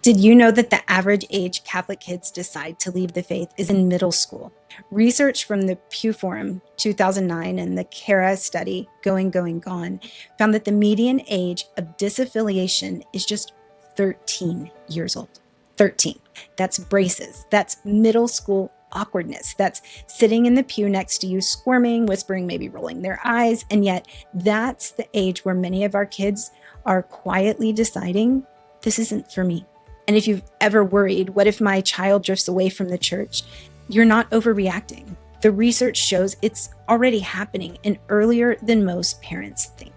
Did you know that the average age Catholic kids decide to leave the faith is in middle school? Research from the Pew Forum 2009 and the CARA study Going, Going, Gone found that the median age of disaffiliation is just 13 years old. 13. That's braces. That's middle school awkwardness. That's sitting in the pew next to you, squirming, whispering, maybe rolling their eyes. And yet that's the age where many of our kids are quietly deciding, this isn't for me. And if you've ever worried, what if my child drifts away from the church? You're not overreacting. The research shows it's already happening and earlier than most parents think.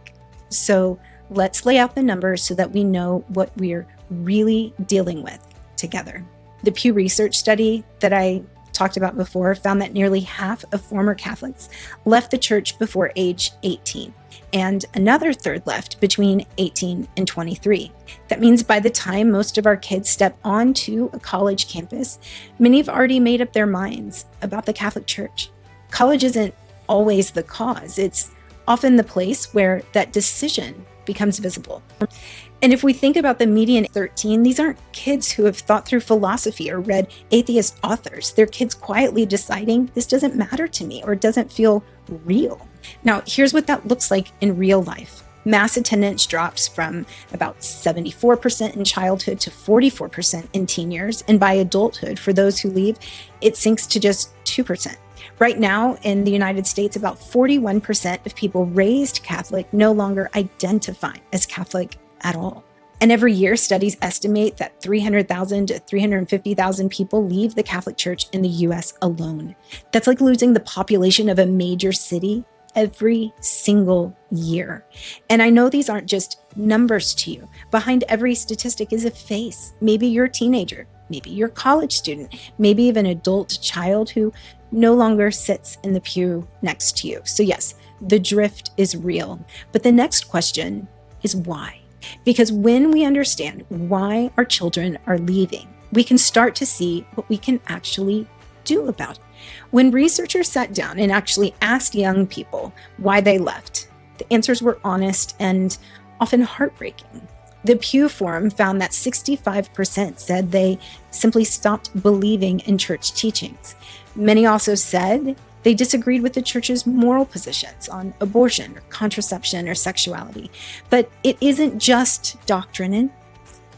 So let's lay out the numbers so that we know what we're really dealing with together. The Pew Research study that I talked about before found that nearly half of former Catholics left the church before age 18, and another third left between 18 and 23. That means by the time most of our kids step onto a college campus, many have already made up their minds about the Catholic Church. College isn't always the cause. It's often the place where that decision becomes visible. And if we think about the median 13, these aren't kids who have thought through philosophy or read atheist authors. They're kids quietly deciding, this doesn't matter to me or it doesn't feel real. Now, here's what that looks like in real life. Mass attendance drops from about 74% in childhood to 44% in teen years. And by adulthood, for those who leave, it sinks to just 2%. Right now in the United States, about 41% of people raised Catholic no longer identify as Catholic at all. And every year, studies estimate that 300,000 to 350,000 people leave the Catholic Church in the US alone. That's like losing the population of a major city every single year. And I know these aren't just numbers to you. Behind every statistic is a face. Maybe you're a teenager, maybe you're a college student, maybe even an adult child who no longer sits in the pew next to you. So yes, the drift is real. But the next question is why? Because when we understand why our children are leaving, we can start to see what we can actually do about it. When researchers sat down and actually asked young people why they left, the answers were honest and often heartbreaking. The Pew Forum found that 65% said they simply stopped believing in church teachings. Many also said they disagreed with the church's moral positions on abortion or contraception or sexuality. But it isn't just doctrine.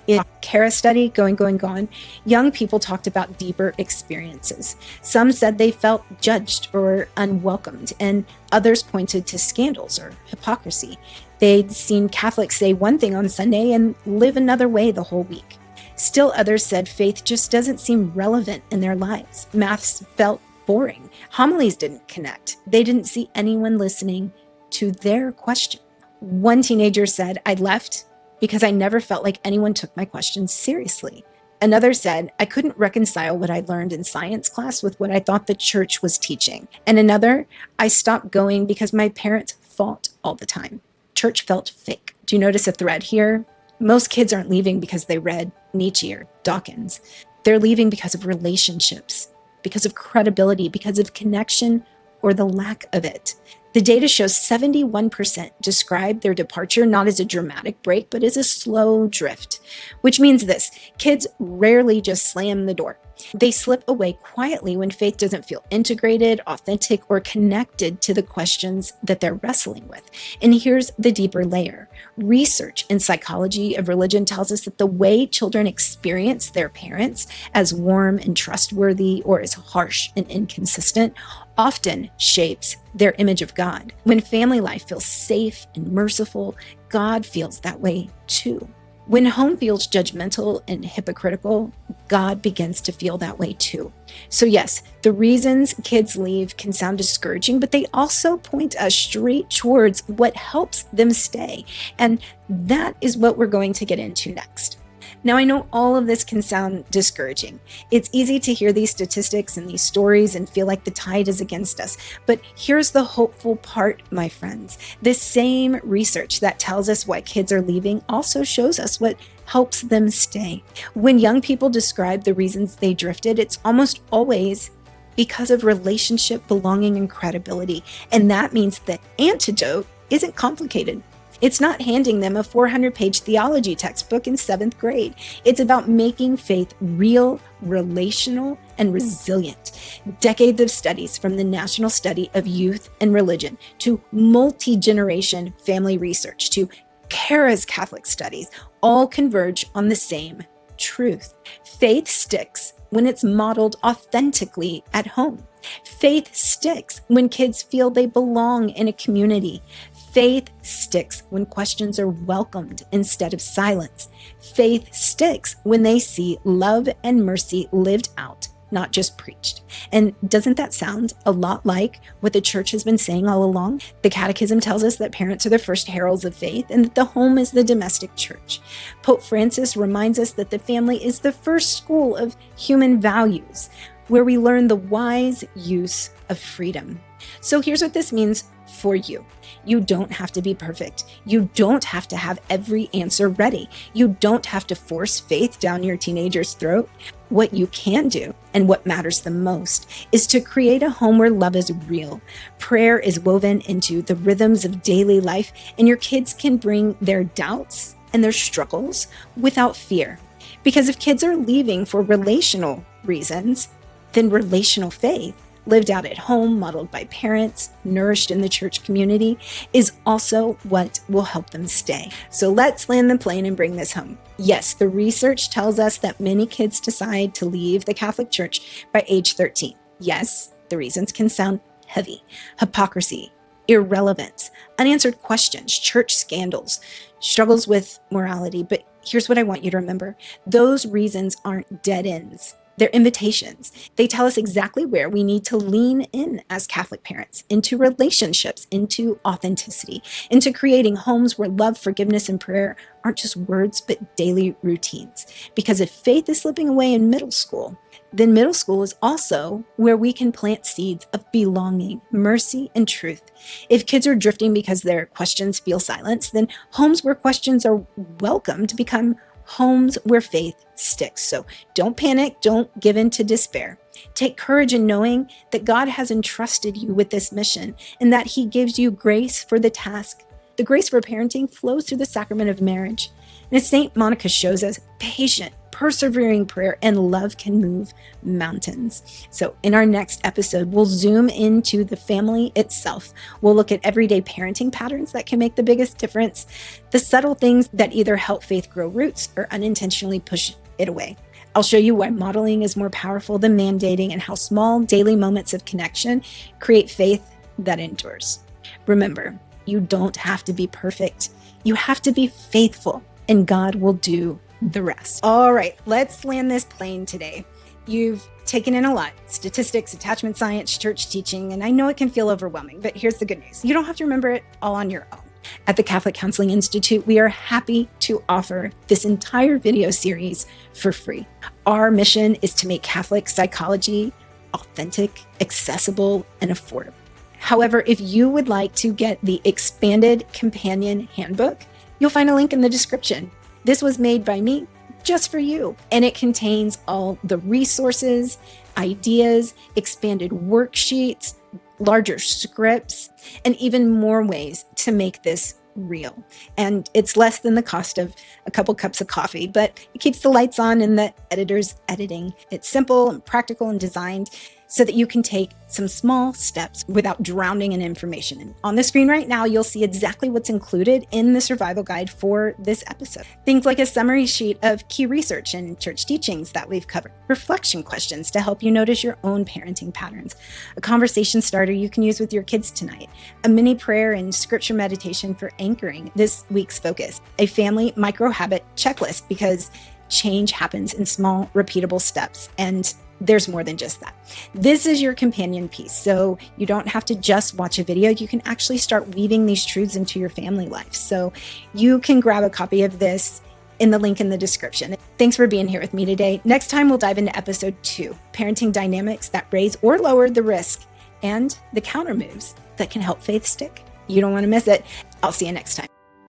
In the CARA study, Going, Going, Gone, young people talked about deeper experiences. Some said they felt judged or unwelcomed, and others pointed to scandals or hypocrisy. They'd seen Catholics say one thing on Sunday and live another way the whole week. Still others said faith just doesn't seem relevant in their lives. Maths felt boring. Homilies didn't connect. They didn't see anyone listening to their question. One teenager said, I left because I never felt like anyone took my questions seriously. Another said, I couldn't reconcile what I learned in science class with what I thought the church was teaching. And another, I stopped going because my parents fought all the time. Church felt fake. Do you notice a thread here? Most kids aren't leaving because they read Nietzsche or Dawkins. They're leaving because of relationships, because of credibility, because of connection, or the lack of it. The data shows 71% describe their departure not as a dramatic break, but as a slow drift, which means this: kids rarely just slam the door. They slip away quietly when faith doesn't feel integrated, authentic, or connected to the questions that they're wrestling with. And here's the deeper layer. Research in psychology of religion tells us that the way children experience their parents as warm and trustworthy or as harsh and inconsistent often shapes their image of God. When family life feels safe and merciful, God feels that way too. When home feels judgmental and hypocritical, God begins to feel that way too. So yes, the reasons kids leave can sound discouraging, but they also point us straight towards what helps them stay. And that is what we're going to get into next. Now, I know all of this can sound discouraging. It's easy to hear these statistics and these stories and feel like the tide is against us. But here's the hopeful part, my friends. This same research that tells us why kids are leaving also shows us what helps them stay. When young people describe the reasons they drifted, it's almost always because of relationship, belonging, and credibility. And that means the antidote isn't complicated. It's not handing them a 400-page theology textbook in 7th grade. It's about making faith real, relational, and resilient. Decades of studies, from the National Study of Youth and Religion to multi-generation family research to Kara's Catholic studies, all converge on the same truth. Faith sticks when it's modeled authentically at home. Faith sticks when kids feel they belong in a community. Faith sticks when questions are welcomed instead of silenced. Faith sticks when they see love and mercy lived out, not just preached. And doesn't that sound a lot like what the church has been saying all along? The Catechism tells us that parents are the first heralds of faith and that the home is the domestic church. Pope Francis reminds us that the family is the first school of human values, where we learn the wise use of freedom. So here's what this means for you. You don't have to be perfect. You don't have to have every answer ready. You don't have to force faith down your teenager's throat. What you can do, and what matters the most, is to create a home where love is real. Prayer is woven into the rhythms of daily life, and your kids can bring their doubts and their struggles without fear. Because if kids are leaving for relational reasons, then relational faith, lived out at home, modeled by parents, nourished in the church community, is also what will help them stay. So let's land the plane and bring this home. Yes, the research tells us that many kids decide to leave the Catholic Church by age 13. Yes, the reasons can sound heavy: hypocrisy, irrelevance, unanswered questions, church scandals, struggles with morality. But here's what I want you to remember. Those reasons aren't dead ends. They're invitations. They tell us exactly where we need to lean in as Catholic parents, into relationships, into authenticity, into creating homes where love, forgiveness, and prayer aren't just words, but daily routines. Because if faith is slipping away in middle school, then middle school is also where we can plant seeds of belonging, mercy, and truth. If kids are drifting because their questions feel silenced, then homes where questions are welcomed become homes where faith sticks. So don't panic. Don't give in to despair. Take courage in knowing that God has entrusted you with this mission and that He gives you grace for the task. The grace for parenting flows through the sacrament of marriage. And as St. Monica shows us, patient, persevering prayer and love can move mountains. So in our next episode, we'll zoom into the family itself. We'll look at everyday parenting patterns that can make the biggest difference, the subtle things that either help faith grow roots or unintentionally push it away. I'll show you why modeling is more powerful than mandating and how small daily moments of connection create faith that endures. Remember, you don't have to be perfect. You have to be faithful, and God will do the rest. All right, let's land this plane today. You've taken in a lot: statistics, attachment science, church teaching, and I know it can feel overwhelming, but here's the good news. You don't have to remember it all on your own. At the Catholic Counseling Institute, we are happy to offer this entire video series for free. Our mission is to make Catholic psychology authentic, accessible, and affordable. However, if you would like to get the expanded companion handbook, you'll find a link in the description. This was made by me just for you, and it contains all the resources, ideas, expanded worksheets, larger scripts, and even more ways to make this real. And it's less than the cost of a couple cups of coffee, but it keeps the lights on and the editor's editing. It's simple and practical and designed so that you can take some small steps without drowning in information. And on the screen right now, you'll see exactly what's included in the survival guide for this episode. Things like a summary sheet of key research and church teachings that we've covered, reflection questions to help you notice your own parenting patterns, a conversation starter you can use with your kids tonight, a mini prayer and scripture meditation for anchoring this week's focus, a family micro-habit checklist, because change happens in small, repeatable steps, and there's more than just that. This is your companion piece, so you don't have to just watch a video. You can actually start weaving these truths into your family life. So you can grab a copy of this in the link in the description. Thanks for being here with me today. Next time, we'll dive into episode 2, parenting dynamics that raise or lower the risk, and the countermoves that can help faith stick. You don't want to miss it. I'll see you next time.